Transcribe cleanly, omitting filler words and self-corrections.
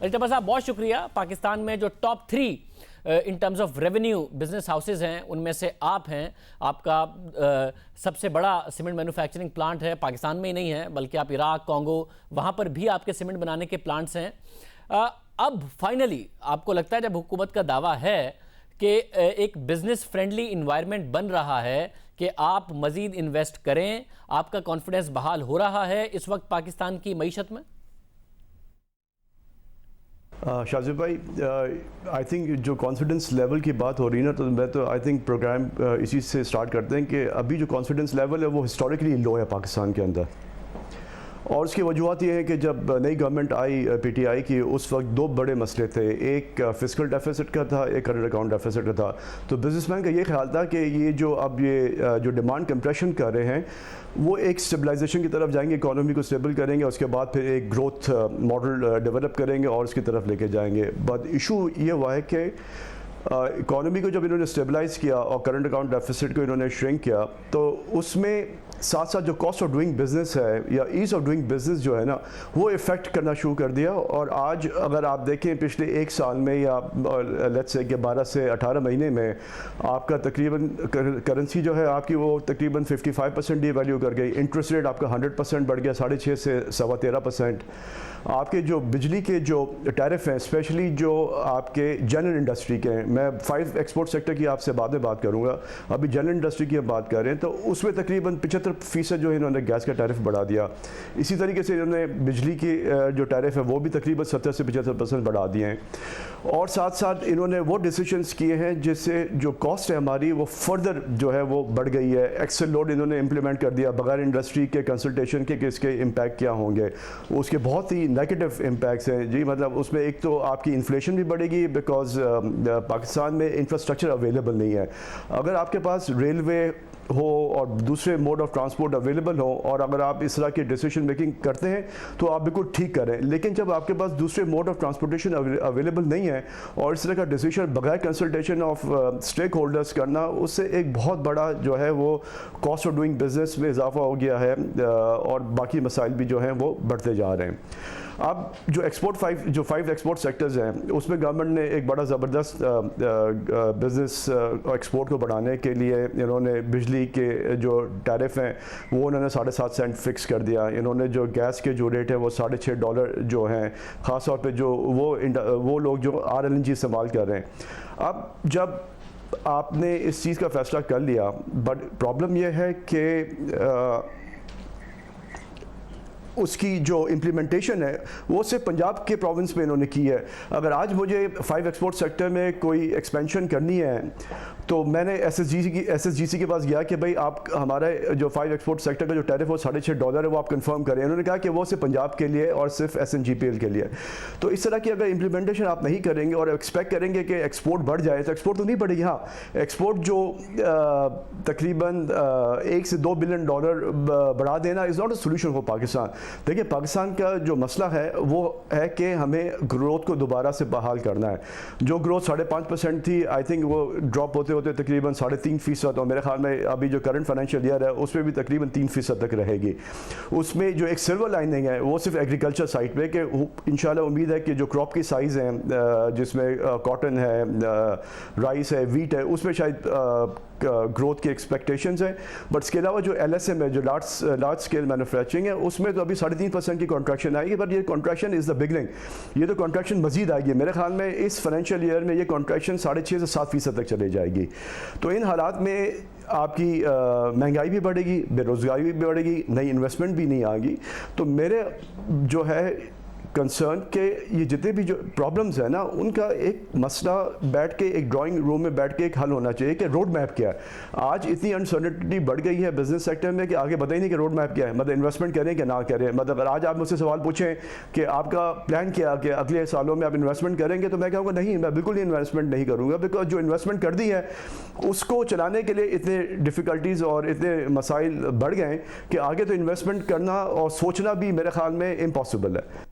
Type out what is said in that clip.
الطبع صاحب بہت شکریہ. پاکستان میں جو top 3 in terms of revenue business houses ہیں ان میں سے آپ ہیں. آپ کا سب سے بڑا سیمنٹ مینوفیکچرنگ پلانٹ ہے, پاکستان میں ہی نہیں ہے بلکہ آپ عراق, کانگو, وہاں پر بھی آپ کے سیمنٹ بنانے کے پلانٹس ہیں. اب فائنلی آپ کو لگتا ہے جب حکومت کا دعویٰ ہے کہ ایک بزنس فرینڈلی انوائرمنٹ بن رہا ہے کہ آپ مزید انویسٹ کریں, آپ کا کانفیڈنس بحال ہو رہا ہے اس وقت پاکستان کی معیشت میں؟ شاذب بھائی, آئی تھنک جو کانفیڈنس لیول کی بات ہو رہی ہے نا, تو میں تو آئی تھنک پروگرام اسی سے سٹارٹ کرتے ہیں کہ ابھی جو کانفیڈنس لیول ہے وہ ہسٹوریکلی لو ہے پاکستان کے اندر. اور اس کی وجوہات یہ ہیں کہ جب نئی government I P T I کی, اس وقت 2 بڑے مسئلے تھے. ایک فسکل ڈیفیسٹ کا تھا, ایک کرنٹ اکاؤنٹ ڈیفیسٹ کا تھا. تو بزنس مین کا یہ خیال تھا کہ یہ جو ڈیمانڈ کمپریشن کر رہے ہیں وہ ایک اسٹیبلائزیشن کی طرف جائیں گے, اکانومی کو اسٹیبل کریں گے, اس کے بعد پھر ایک گروتھ ماڈل ڈیولپ کریں گے اور اس کی طرف لے کے جائیں گے. بٹ ایشو یہ ہوا ہے کہ اکانومی کو جب انہوں نے اسٹیبلائز کیا اور کرنٹ اکاؤنٹ ڈیفیسٹ کو انہوں نے شرنک کیا, تو اس میں ساتھ ساتھ جو کاسٹ آف ڈوئنگ بزنس ہے یا ایز آف ڈوئنگ بزنس جو ہے نا, وہ افیکٹ کرنا شروع کر دیا. اور آج اگر آپ دیکھیں پچھلے 1 سال میں یا لیٹس سے کہ 12 سے 18 مہینے میں آپ کا تقریباً کرنسی جو ہے آپ کی وہ تقریباً 55% ڈی ویلیو کر گئی. انٹرسٹ ریٹ آپ کا 100% بڑھ گیا, 6.5 سے 13.25%. آپ کے جو بجلی کے جو ٹیرف ہیں, اسپیشلی جو آپ کے جنرل انڈسٹری کے ہیں, میں 5 ایکسپورٹ سیکٹر کی آپ سے بعد میں بات کروں گا, ابھی جنرل انڈسٹری کی ہم بات کر رہے ہیں, تو اس میں تقریباً 75% جو انہوں نے گیس کا ٹیرف بڑھا دیا. اسی طریقے سے انہوں نے بجلی کی جو ٹیرف ہے وہ بھی تقریباً 70 سے 75% بڑھا دیے ہیں. اور ساتھ ساتھ انہوں نے وہ ڈیسیشنز کیے ہیں جس سے جو کاسٹ ہے ہماری وہ فردر جو ہے وہ بڑھ گئی ہے. ایکسل لوڈ انہوں نے امپلیمنٹ کر دیا بغیر انڈسٹری کے کنسلٹیشن کے کہ اس کے امپیکٹ کیا ہوں گے. اس کے بہت ہی نیگیٹو امپیکٹس ہیں جی. مطلب اس میں ایک تو آپ کی انفلیشن بھی بڑھے گی بیکاز پاکستان میں انفراسٹرکچر اویلیبل نہیں ہے. اگر آپ کے پاس ریلوے ہو اور دوسرے موڈ آف ٹرانسپورٹ اویلیبل ہو اور اگر آپ اس طرح کی ڈیسیشن میکنگ کرتے ہیں تو آپ بالکل ٹھیک کریں. لیکن جب آپ کے پاس دوسرے موڈ آف ٹرانسپورٹیشن اویلیبل نہیں ہے اور اس طرح کا ڈیسیشن بغیر کنسلٹیشن آف اسٹیک ہولڈرس کرنا, اس سے ایک بہت بڑا جو ہے وہ کاسٹ آف ڈوئنگ بزنس میں اضافہ ہو گیا ہے اور باقی مسائل بھی جو ہیں وہ بڑھتے جا رہے ہیں. اب جو فائیو ایکسپورٹ سیکٹرز ہیں اس میں گورنمنٹ نے ایک بڑا زبردست بزنس ایکسپورٹ کو بڑھانے کے لیے انہوں نے بجلی کے جو ٹیرف ہیں وہ انہوں نے 7.5 سینٹ فکس کر دیا. انہوں نے جو گیس کے جو ریٹ ہے وہ $6.5 جو ہیں, خاص طور پہ جو وہ لوگ جو RLNG استعمال کر رہے ہیں. اب جب آپ نے اس چیز کا فیصلہ کر لیا, بٹ پرابلم یہ ہے کہ اس کی جو امپلیمنٹیشن ہے وہ صرف پنجاب کے پروونس میں انہوں نے کی ہے. اگر آج مجھے 5 ایکسپورٹ سیکٹر میں کوئی ایکسپینشن کرنی ہے تو میں نے ایس ایس جی سی کے پاس گیا کہ بھائی آپ ہمارا جو 5 ایکسپورٹ سیکٹر کا جو ٹیرف وہ $6.5 ہے وہ آپ کنفرم کریں. انہوں نے کہا کہ وہ صرف پنجاب کے لیے اور صرف SNGPL کے لیے. تو اس طرح کی اگر امپلیمنٹیشن آپ نہیں کریں گے اور ایکسپیکٹ کریں گے کہ ایکسپورٹ بڑھ جائے تو ایکسپورٹ تو نہیں بڑھے گی. ہاں, ایکسپورٹ جو تقریباً $1 سے $2 بلین بڑھا دینا is not a solution for Pakistan. دیکھیں, پاکستان کا جو مسئلہ ہے وہ ہے کہ ہمیں گروتھ کو دوبارہ سے بحال کرنا ہے. جو گروتھ 5.5% تھی, آئی تھنک وہ ڈراپ ہوتے تقریباً 3.5%, اور میرے خیال میں ابھی جو کرنٹ فائنینشیل ایئر ہے اس میں بھی تقریباً 3% تک رہے گی. اس میں جو ایک سلور لائننگ ہے وہ صرف ایگریکلچر سائٹ پہ کہ انشاءاللہ امید ہے کہ جو کراپ کی سائز ہیں جس میں کاٹن ہے, رائس ہے, ویٹ ہے, اس میں شاید گروتھ کی ایکسپیکٹیشنز ہیں. بٹ اس کے علاوہ جو LSM ہے, جو لارج اسکیل مینوفیکچرنگ ہے, اس میں تو ابھی 3.5% کی کنٹریکشن آئے گی. بٹ یہ کنٹریکشن از دا بگننگ, یہ تو کنٹریکشن مزید آئے گی. میرے خیال میں اس فائنینشیل ایئر میں یہ کنٹریکشن 6.5 سے 7% تک چلے جائے گی. تو ان حالات میں آپ کی مہنگائی بھی بڑھے گی, بے روزگاری بھی بڑھے گی, نئی انویسٹمنٹ بھی نہیں آئے گی. تو میرے جو ہے کنسرن کہ یہ جتنے بھی جو پرابلمز ہیں نا ان کا ایک مسئلہ بیٹھ کے ایک ڈرائنگ روم میں بیٹھ کے ایک حل ہونا چاہیے کہ روڈ میپ کیا ہے. آج اتنی انسرٹنٹی بڑھ گئی ہے بزنس سیکٹر میں کہ آگے پتہ ہی نہیں کہ روڈ میپ کیا ہے. مطلب انویسٹمنٹ کریں کہ نہ کریں. مطلب اگر آج آپ مجھ سے سوال پوچھیں کہ آپ کا پلان کیا کہ اگلے سالوں میں آپ انویسٹمنٹ کریں گے, تو میں کہوں گا نہیں, میں بالکل انویسٹمنٹ نہیں کروں گا. بیکاز جو انویسٹمنٹ کر دی ہے اس کو چلانے کے لیے اتنے ڈیفیکلٹیز اور اتنے مسائل بڑھ گئے ہیں کہ آگے تو انویسٹمنٹ کرنا اور سوچنا بھی میرے خیال میں امپاسبل ہے.